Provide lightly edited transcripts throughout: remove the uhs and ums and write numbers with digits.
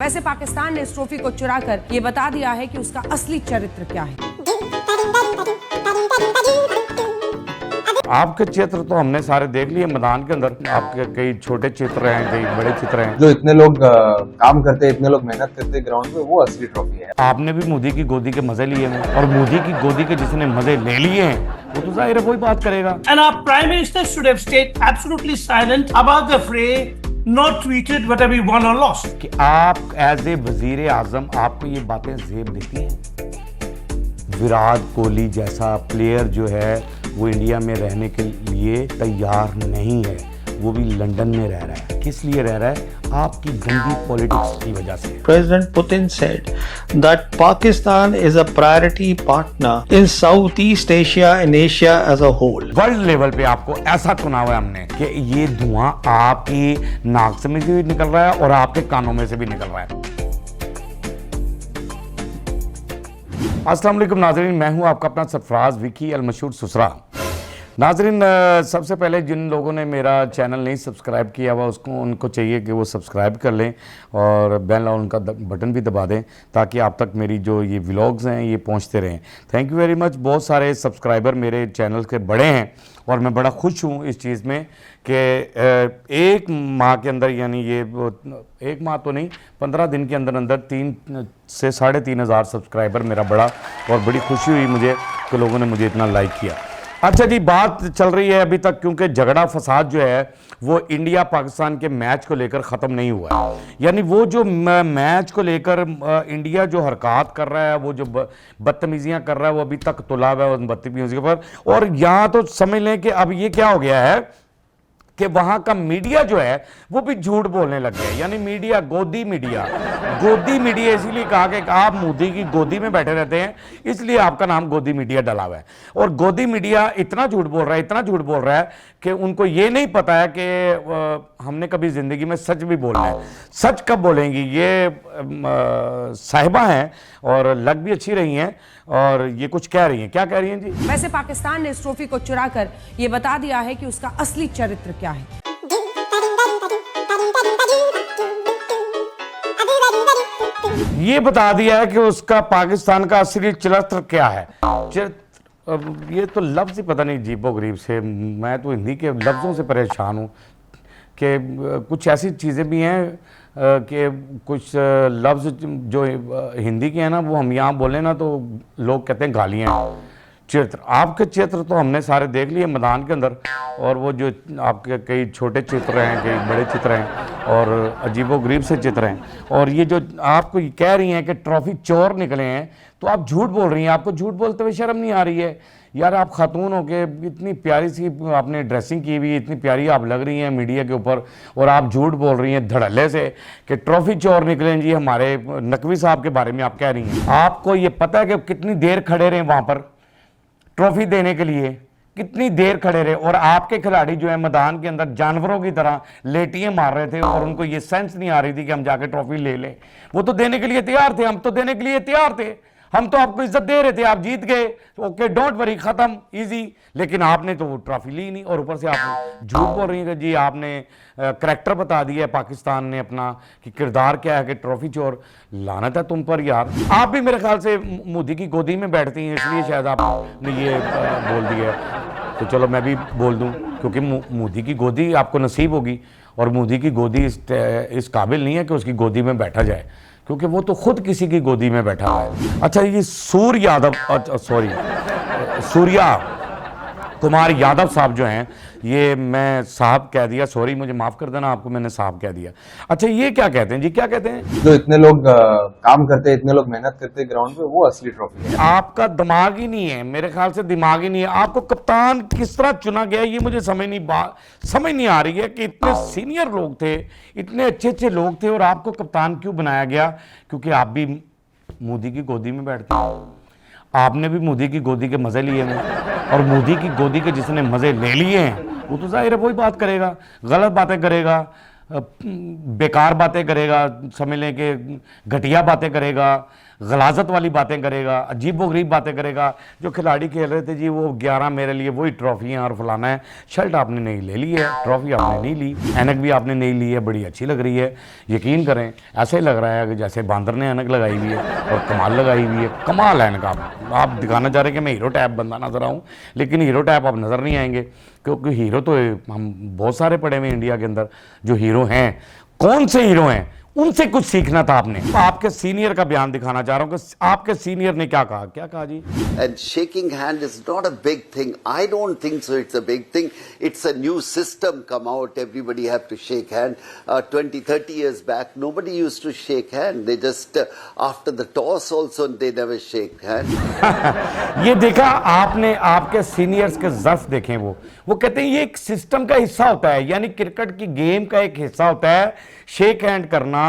वैसे पाकिस्तान ने इस ट्रॉफी को चुराकर ये बता दिया है कि उसका असली चरित्र क्या है। आपके चित्र तो हमने सारे देख लिए मैदान के अंदर। आपके कई छोटे चित्र हैं, कई बड़े चित्र हैं। जो इतने लोग काम करते हैं, इतने लोग मेहनत करते हैं ग्राउंड पे, वो असली ट्रॉफी है। आपने भी मोदी की गोदी के मजे लिए हैं और मोदी की गोदी के जिसने मजे ले लिए हैं वो तो जाहिर है वही बात करेगा। And our Prime Minister should have stayed absolutely silent about the fray, not tweeted whether we won or lost. कि आप एज ए वजीर आजम आपको ये बातें जेब देती हैं। विराट कोहली जैसा प्लेयर जो है वो इंडिया में रहने के लिए तैयार नहीं है, वो भी लंदन में रह रहा है। किस लिए रह रहा है? आपकी गंदी पॉलिटिक्स की वजह से। President Putin said that Pakistan is a priority partner in Southeast Asia and Asia as a whole. World level पे आपको ऐसा चुना हुआ है हमने कि ये धुआं आपकी नाक से भी निकल रहा है और आपके कानों में से भी निकल रहा है। अस्सलाम वालेकुम नाजरीन, मैं हूं आपका अपना सरफराज विकी अल मशहूर सुसरा। नाजरीन, सबसे पहले जिन लोगों ने मेरा चैनल नहीं सब्सक्राइब किया हुआ उनको चाहिए कि वो सब्सक्राइब कर लें और बेल आइकन का बटन भी दबा दें ताकि आप तक मेरी जो ये व्लॉग्स हैं ये पहुंचते रहें। Thank you very much. बहुत सारे सब्सक्राइबर मेरे चैनल के बड़े हैं और मैं बड़ा खुश हूँ इस चीज़ में कि एक माह के अंदर, यानी ये एक माह तो नहीं, 15 दिन के अंदर अंदर 3 से 3,500 सब्सक्राइबर मेरा बढ़ा और बड़ी खुशी हुई मुझे कि लोगों ने मुझे इतना लाइक किया। अच्छा जी, बात चल रही है अभी तक क्योंकि झगड़ा फसाद जो है वो इंडिया पाकिस्तान के मैच को लेकर ख़त्म नहीं हुआ है। यानी वो जो मैच को लेकर इंडिया जो हरकत कर रहा है, वो जो बदतमीजियाँ कर रहा है, वो अभी तक तुला हुआ है उन बदतमीजियों पर। और यहाँ तो समझ लें कि अब ये क्या हो गया है कि वहाँ का मीडिया जो है वो भी झूठ बोलने लग गया। यानी मीडिया, गोदी मीडिया इसीलिए कहा कि आप मोदी की गोदी में बैठे रहते हैं, इसलिए आपका नाम गोदी मीडिया डला हुआ है। और गोदी मीडिया इतना झूठ बोल रहा है कि उनको ये नहीं पता है कि हमने कभी ज़िंदगी में सच भी बोलना है। सच कब बोलेंगी? ये साहिबा हैं और लग भी अच्छी रही हैं और ये कुछ कह रही हैं। क्या कह रही हैं जी? वैसे पाकिस्तान ने इस ट्रॉफी को चुराकर ये बता दिया है कि उसका असली चरित्र क्या है। ये बता दिया है कि उसका पाकिस्तान का असली चरित्र क्या है। ये तो लफ्ज़ ही पता नहीं अजीबो गरीब से, मैं तो हिंदी के लफ्ज़ों से परेशान हूँ कि कुछ ऐसी चीज़ें भी हैं कि कुछ लफ्ज़ जो हिंदी के हैं ना, वो हम यहाँ बोलें ना तो लोग कहते हैं गालियाँ। चित्र, आपके चित्र तो हमने सारे देख लिए मैदान के अंदर और वो जो आपके कई छोटे चित्र हैं, कई बड़े चित्र हैं और अजीबोगरीब से चित्र हैं। और ये जो आपको कह रही हैं कि ट्रॉफी चोर निकले हैं, तो आप झूठ बोल रही हैं। आपको झूठ बोलते हुए शर्म नहीं आ रही है? यार, आप खातून हो के इतनी प्यारी सी आपने ड्रेसिंग की हुई, इतनी प्यारी आप लग रही हैं मीडिया के ऊपर, और आप झूठ बोल रही हैं धड़ल्ले से कि ट्रॉफी चोर निकले जी हमारे नकवी साहब के बारे में आप कह रही हैं। आपको ये पता है कि कितनी देर खड़े रहे वहाँ पर ट्रॉफी देने के लिए? कितनी देर खड़े रहे? और आपके खिलाड़ी जो है मैदान के अंदर जानवरों की तरह लेटियां मार रहे थे और उनको ये सेंस नहीं आ रही थी कि हम जाके ट्रॉफी ले लें। वो तो देने के लिए तैयार थे, हम तो देने के लिए तैयार थे, हम तो आपको इज्जत दे रहे थे, आप जीत गए तो ओके, डोंट वरी, खत्म, इजी। लेकिन आपने तो वो ट्रॉफी ली नहीं और ऊपर से आप झूठ बोल रही हैं कि जी आपने करैक्टर बता दिया है पाकिस्तान ने अपना कि किरदार क्या है कि ट्रॉफी चोर। लानत है तुम पर यार। आप भी मेरे ख्याल से मोदी की गोदी में बैठती हैं, इसलिए शायद आपने ये बोल दिया। तो चलो मैं भी बोल दूं क्योंकि मोदी की गोदी आपको नसीब होगी और मोदी की गोदी इस काबिल नहीं है कि उसकी गोदी में बैठा जाए, क्योंकि वो तो खुद किसी की गोदी में बैठा है। अच्छा, ये सूर्या कुमार यादव साहब जो हैं, ये मैं साहब कह दिया, सॉरी मुझे माफ़ कर देना, आपको मैंने साहब कह दिया। अच्छा, ये क्या कहते हैं जी? क्या कहते हैं? जो इतने लोग काम करते हैं, इतने लोग मेहनत करते हैं ग्राउंड पे, वो असली ट्रॉफी है। आपका दिमाग ही नहीं है, मेरे ख्याल से दिमाग ही नहीं है। आपको कप्तान किस तरह चुना गया ये मुझे समझ नहीं आ रही है कि इतने सीनियर लोग थे, इतने अच्छे लोग थे और आपको कप्तान क्यों बनाया गया? क्योंकि आप भी मोदी की गोदी में बैठते हैं। आपने भी मोदी की गोदी के मज़े लिए हैं और मोदी की गोदी के जिसने मज़े ले लिए हैं वो तो जाहिर है वही बात करेगा, गलत बातें करेगा, बेकार बातें करेगा, समझ लें कि घटिया बातें करेगा, गलाजत वाली बातें करेगा, अजीबोगरीब बातें करेगा। जो खिलाड़ी खेल रहे थे जी वो 11 मेरे लिए वही ट्रॉफियाँ और फलाना है। शर्ट आपने नहीं ले ली है, ट्रॉफी आपने नहीं ली, ऐनक भी आपने नहीं ली है, बड़ी अच्छी लग रही है। यकीन करें ऐसे ही लग रहा है कि जैसे बांदर ने ऐनक लगाई हुई है और कमाल लगाई हुई है। कमाल ऐनक आप दिखाना चाह रहे हैं कि मैं हीरो टाइप बंदा नजर आऊँ, लेकिन हीरो टाइप आप नज़र नहीं आएंगे, क्योंकि हीरो तो हम बहुत सारे पड़े हुए इंडिया के अंदर जो हीरो हैं। कौन से हीरो हैं, उनसे कुछ सीखना था आपने। आपके सीनियर का बयान दिखाना चाह रहा हूं कि आपके सीनियर ने क्या कहा जी। And shaking hand is not a big thing. I don't think so. It's a big thing. It's a new system come out. Everybody have to shake hand. 20, 30 years back, nobody used to shake hand. They just, after the toss also, they never shake hand. ये देखा आपने, आपके seniors के ज़र्फ देखें, वो कहते हैं ये एक सिस्टम का हिस्सा होता है, यानी क्रिकेट की गेम का एक हिस्सा होता है शेक हैंड करना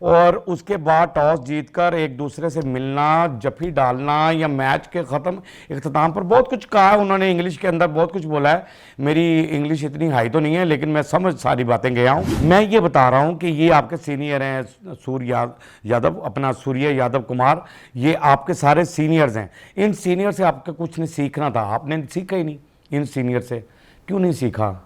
और उसके बाद टॉस जीतकर एक दूसरे से मिलना, जफी डालना या मैच के ख़त्म इख्तिताम पर। बहुत कुछ कहा है उन्होंने, इंग्लिश के अंदर बहुत कुछ बोला है। मेरी इंग्लिश इतनी हाई तो नहीं है, लेकिन मैं समझ सारी बातें गया हूँ। मैं ये बता रहा हूँ कि ये आपके सीनियर हैं, सूर्य यादव, अपना सूर्य यादव कुमार, ये आपके सारे सीनियर्स हैं। इन सीनियर से आपको कुछ नहीं सीखना था, आपने सीखा ही नहीं। इन सीनियर से क्यों नहीं सीखा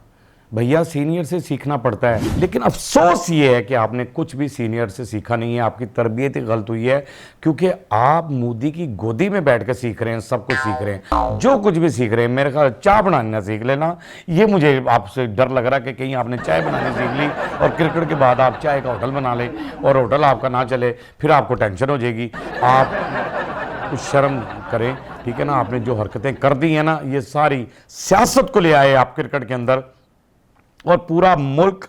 भैया? सीनियर से सीखना पड़ता है, लेकिन अफसोस ये है कि आपने कुछ भी सीनियर से सीखा नहीं है। आपकी तरबियत ही गलत हुई है, क्योंकि आप मोदी की गोदी में बैठ कर सीख रहे हैं, सब कुछ सीख रहे हैं, जो कुछ भी सीख रहे हैं। मेरे ख्याल चाय बनाना सीख लेना, ये मुझे आपसे डर लग रहा है कि कहीं आपने चाय बनानी सीख ली और क्रिकेट के बाद आप चाय का होटल बना लें और होटल आपका ना चले, फिर आपको टेंशन हो जाएगी। आप कुछ शर्म करें, ठीक है ना। आपने जो हरकतें कर दी हैं ना, ये सारी सियासत को ले आए आप क्रिकेट के अंदर, और पूरा मुल्क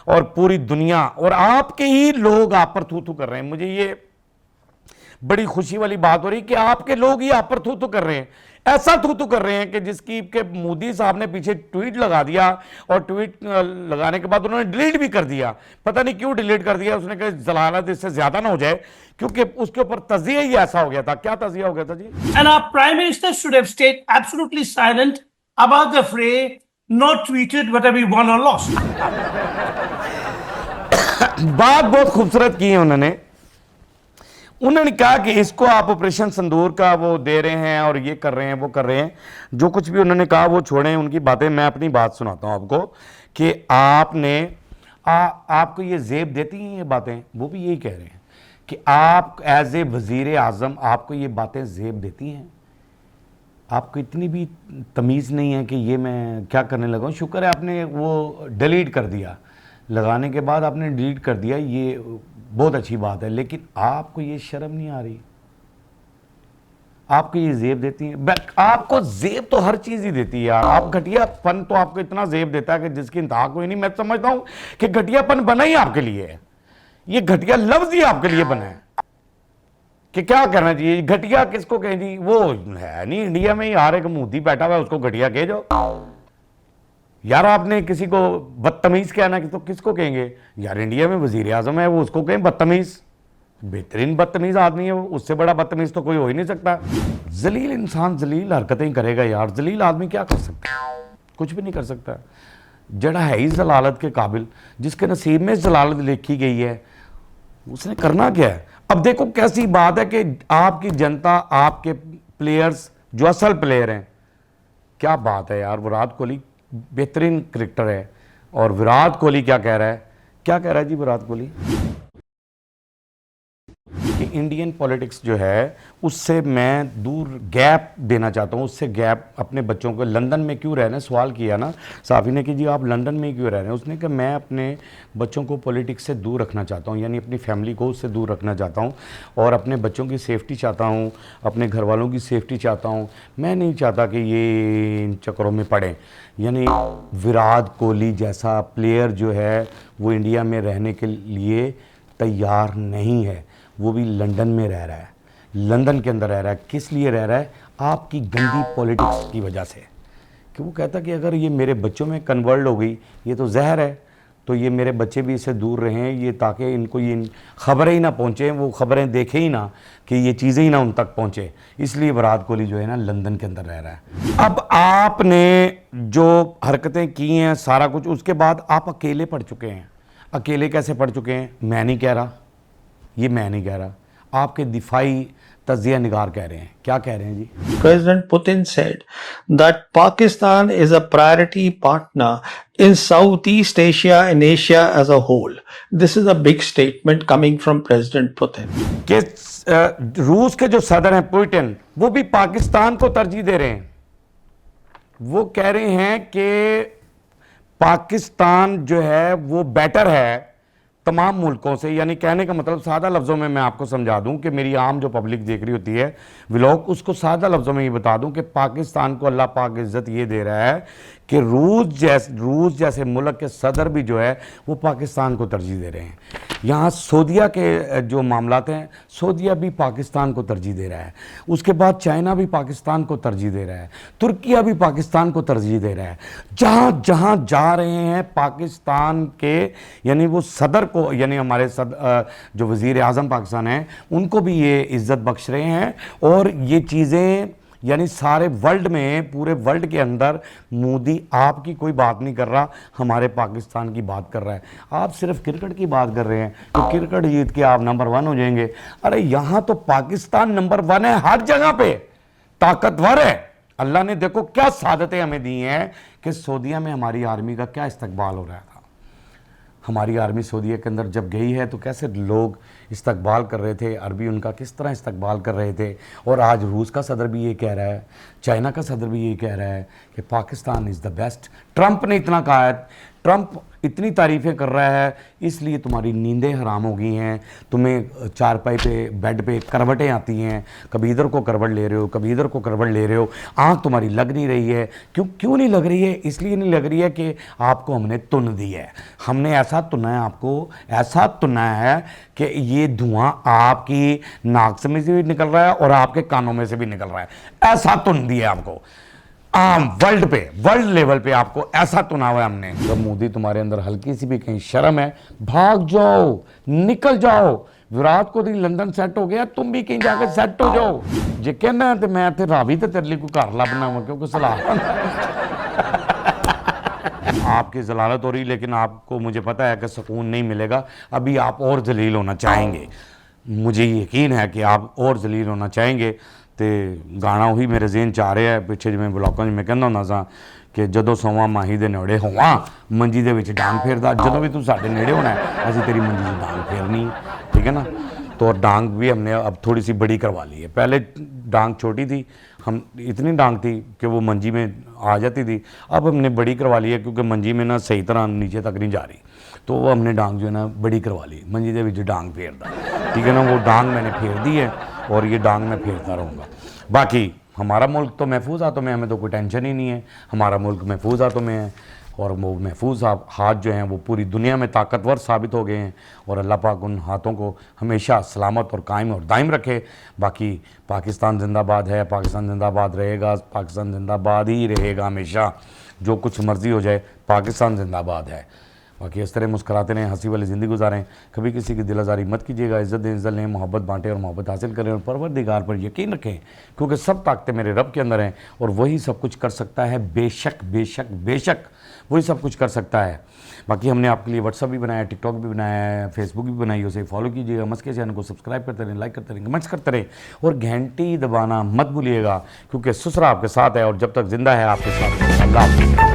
और पूरी दुनिया और आपके ही लोग आप पर थू थू कर रहे हैं। मुझे ये बड़ी खुशी वाली बात हो रही कि आपके लोग ही आप पर थू थू कर रहे हैं। ऐसा थू थू कर रहे हैं कि जिसकी के मोदी साहब ने पीछे ट्वीट लगा दिया और ट्वीट लगाने के बाद उन्होंने डिलीट भी कर दिया। पता नहीं क्यों डिलीट कर दिया, उसने कहा जलालत इससे ज्यादा ना हो जाए, क्योंकि उसके ऊपर तजिया ही ऐसा हो गया था। क्या तजिया हो गया था जी? And our Prime Minister should have stayed absolutely silent about the fray, not tweeted whether we won or lost. बात बहुत खूबसूरत की है उन्होंने कहा कि इसको आप ऑपरेशन संदूर का वो दे रहे हैं और ये कर रहे हैं, वो कर रहे हैं। जो कुछ भी उन्होंने कहा वो छोड़ें उनकी बातें, मैं अपनी बात सुनाता हूं आपको कि आपने आपको ये जेब देती हैं ये बातें। वो भी यही कह रहे हैं कि आप एज ए वजीर आजम आपको ये बातें जेब देती हैं। आपको इतनी भी तमीज़ नहीं है कि ये मैं क्या करने लगा हूँ। शुक्र है आपने वो डिलीट कर दिया, लगाने के बाद आपने डिलीट कर दिया, ये बहुत अच्छी बात है। लेकिन आपको ये शर्म नहीं आ रही? आपको ये जेब देती है। आपको जेब तो हर चीज़ ही देती है यार। आप घटियापन तो आपको इतना जेब देता है कि जिसकी इंतहा कोई नहीं। मैं समझता हूँ कि घटियापन बना ही आपके लिए है, ये घटिया लफ्ज़ ही आपके लिए बना है कि क्या करना चाहिए। घटिया किसको कहें जी? वो है नहीं इंडिया में ही, हर एक मोदी बैठा हुआ है उसको घटिया कहे जाओ। यार आपने किसी को बदतमीज कहना कि तो किसको कहेंगे यार? इंडिया में वजीर आजम है, वो उसको कहें बदतमीज, बेहतरीन बदतमीज आदमी है वो, उससे बड़ा बदतमीज तो कोई हो ही नहीं सकता। जलील इंसान जलील हरकतें करेगा यार। जलील आदमी क्या कर सकता है? कुछ भी नहीं कर सकता। जड़ा है ही जलालत के काबिल, जिसके नसीब में जलालत लिखी गई है, उसने करना क्या है? अब देखो कैसी बात है कि आपकी जनता, आपके प्लेयर्स जो असल प्लेयर हैं, क्या बात है यार। विराट कोहली बेहतरीन क्रिकेटर है, और विराट कोहली क्या कह रहा है? क्या कह रहा है जी विराट कोहली? कि इंडियन पॉलिटिक्स जो है उससे मैं दूर गैप देना चाहता हूँ, उससे गैप अपने बच्चों को। लंदन में क्यों रह रहे हैं? सवाल किया ना साफ़ी ने कि जी आप लंदन में क्यों रह रहे हैं? उसने कहा मैं अपने बच्चों को पॉलिटिक्स से दूर रखना चाहता हूँ, यानी अपनी फैमिली को उससे दूर रखना चाहता हूँ, और अपने बच्चों की सेफ्टी चाहता हूँ, अपने घर वालों की सेफ्टी चाहता हूँ। मैं नहीं चाहता कि ये इन चक्करों में पड़ें। यानी विराट कोहली जैसा प्लेयर जो है वो इंडिया में रहने के लिए तैयार नहीं है, वो भी लंदन में रह रहा है, लंदन के अंदर रह रहा है। किस लिए रह रहा है? आपकी गंदी पॉलिटिक्स की वजह से। कि वो कहता कि अगर ये मेरे बच्चों में कन्वर्ट हो गई, ये तो जहर है, तो ये मेरे बच्चे भी इससे दूर रहें, ये ताकि इनको ये खबरें ही ना पहुँचें, वो खबरें देखें ही ना, कि ये चीज़ें ही ना उन तक पहुँचे। इसलिए विराट कोहली जो है ना लंदन के अंदर रह रहा है। अब आपने जो हरकतें की हैं सारा कुछ, उसके बाद आप अकेले पड़ चुके हैं। अकेले कैसे पढ़ चुके हैं, मैं नहीं कह रहा, ये मैं नहीं कह रहा, आपके दिफाई तजिया निगार कह रहे हैं। क्या कह रहे हैं जी? President Putin said that Pakistan is a priority partner in Southeast Asia and Asia as a whole. This is a big statement coming from President Putin. कि रूस के जो सदर हैं पुतिन, वो भी पाकिस्तान को तरजीह दे रहे हैं। वो कह रहे हैं कि पाकिस्तान जो है वो बेटर है तमाम मुल्कों से। यानी कहने का मतलब सादा लफ्ज़ों में मैं आपको समझा दूं कि मेरी आम जो पब्लिक देख रही होती है व्लॉग, उसको सादा लफ्ज़ों में ये बता दूं कि पाकिस्तान को अल्लाह पाक इज़्ज़त ये दे रहा है कि रूस जैसे मुल्क के सदर भी जो है वो पाकिस्तान को तरजीह दे रहे हैं। यहाँ सऊदीया के जो मामलात हैं, सऊदीया भी पाकिस्तान को तरजीह दे रहा है। उसके बाद चाइना भी पाकिस्तान को तरजीह दे रहा है, तुर्किया भी पाकिस्तान को तरजीह दे रहा है। जहाँ जहाँ जा रहे हैं पाकिस्तान के यानी वो सदर को, यानी हमारे जो वज़ीर आज़म पाकिस्तान हैं उनको भी ये इज़्ज़त बख्श रहे हैं। और ये चीज़ें यानी सारे वर्ल्ड में, पूरे वर्ल्ड के अंदर मोदी आपकी कोई बात नहीं कर रहा, हमारे पाकिस्तान की बात कर रहा है। आप सिर्फ क्रिकेट की बात कर रहे हैं तो क्रिकेट जीत के आप नंबर 1 हो जाएंगे। अरे यहाँ तो पाकिस्तान नंबर 1 है, हर जगह पे ताकतवर है। अल्लाह ने देखो क्या सादतें हमें दी हैं कि सऊदीया में हमारी आर्मी का क्या इस्तकबाल हो रहा था। हमारी आर्मी सऊदीया के अंदर जब गई है तो कैसे लोग इस्तकबाल कर रहे थे, अरबी उनका किस तरह इस्तकबाल कर रहे थे। और आज रूस का सदर भी ये कह रहा है, चाइना का सदर भी ये कह रहा है कि Pakistan is the best. Trump ने इतना कहा है, ट्रंप इतनी तारीफ़ें कर रहा है इसलिए तुम्हारी नींदें हराम हो गई हैं, तुम्हें चारपाई पे, बेड पे करवटें आती हैं, कभी इधर को करवट ले रहे हो, कभी इधर को करवट ले रहे हो, आँख तुम्हारी लग नहीं रही है। क्यों नहीं लग रही है? इसलिए नहीं लग रही है कि आपको हमने तुन दी है। हमने ऐसा तुना है, आपको ऐसा तुना है कि ये धुआं आपकी नाक से में से भी निकल रहा है और आपके कानों में से भी निकल रहा है। ऐसा तुन दिया आपको, आम वर्ल्ड पे, वर्ल्ड लेवल पे आपको ऐसा तुना हुआ है हमने। जब मोदी तुम्हारे अंदर हल्की सी भी कहीं शर्म है, भाग जाओ, निकल जाओ। विराट कोहली लंदन सेट हो गया, तुम भी कहीं जाकर सेट हो जाओ। जे कहना है तो मैं इतने रावी तो तेरे लिए कोई घर लभना हुआ, क्योंकि सलाह आपकी जलालत हो रही, लेकिन आपको मुझे पता है कि सुकून नहीं मिलेगा। अभी आप और जलील होना चाहेंगे, मुझे यकीन है कि आप और जलील होना चाहेंगे। तो गाना ही मेरे जेहन च आ रहा है पिछे, जिवें ब्लॉकां में कहंदा हुंदा सां कि जदों सोवां माही दे नेड़े होवां मंजी दे विच डांग फेरदा। जदों भी तू साडे नेड़े होना है असीं तेरी मंजी च डांग फेरनी है, ठीक है ना। तो डांग भी हमने अब थोड़ी सी बड़ी करवा ली है। पहले डांग छोटी थी, हम इतनी डांग थी कि वो मंजी में आ जाती थी। अब हमने बड़ी करवा ली है क्योंकि मंजी में ना सही तरह नीचे तक नहीं जा रही, तो वो हमने डांग जो है ना बड़ी करवा ली, मंजी दे विच डांग फेरदा, ठीक है ना। वो डांग मैंने फेर दी है और ये डांग मैं फेरता रहूँगा। बाकी हमारा मुल्क तो महफूज हाथों में, हमें तो कोई टेंशन ही नहीं है। हमारा मुल्क महफूज हाथों में है और वो महफूज हाथ जो हैं वो पूरी दुनिया में ताकतवर साबित हो गए हैं। और अल्लाह पाक उन हाथों को हमेशा सलामत और कायम और दायम रखे। बाकी पाकिस्तान जिंदाबाद है, पाकिस्तान जिंदाबाद रहेगा, पाकिस्तान जिंदाबाद ही रहेगा हमेशा। जो कुछ मर्जी हो जाए, पाकिस्तान जिंदाबाद है। बाकी इस तरह मुस्कुराते रहें, हंसी वाली ज़िंदगी गुजारें, कभी किसी की दिल आज़ारी मत कीजिएगा। इज़्ज़त दें, इज़्ज़त लें, मोहब्बत बांटें और मोहब्बत हासिल करें और परवरदिगार पर यकीन रखें, क्योंकि सब ताकतें मेरे रब के अंदर हैं और वही सब कुछ कर सकता है। बेशक बेशक बेशक वही सब कुछ कर सकता है। बाकी हमने आपके लिए व्हाट्सअप भी बनाया, टिकटॉक भी बनाया है, फेसबुक भी बनाई, उसे फॉलो कीजिएगा। मस्क के चैनल को सब्सक्राइब करते रहें, लाइक करते रहें, कमेंट्स करते रहें और घंटी दबाना मत भूलिएगा, क्योंकि ससुरा आपके साथ है और जब तक जिंदा है आपके साथ है। अल्लाह हाफ़िज़।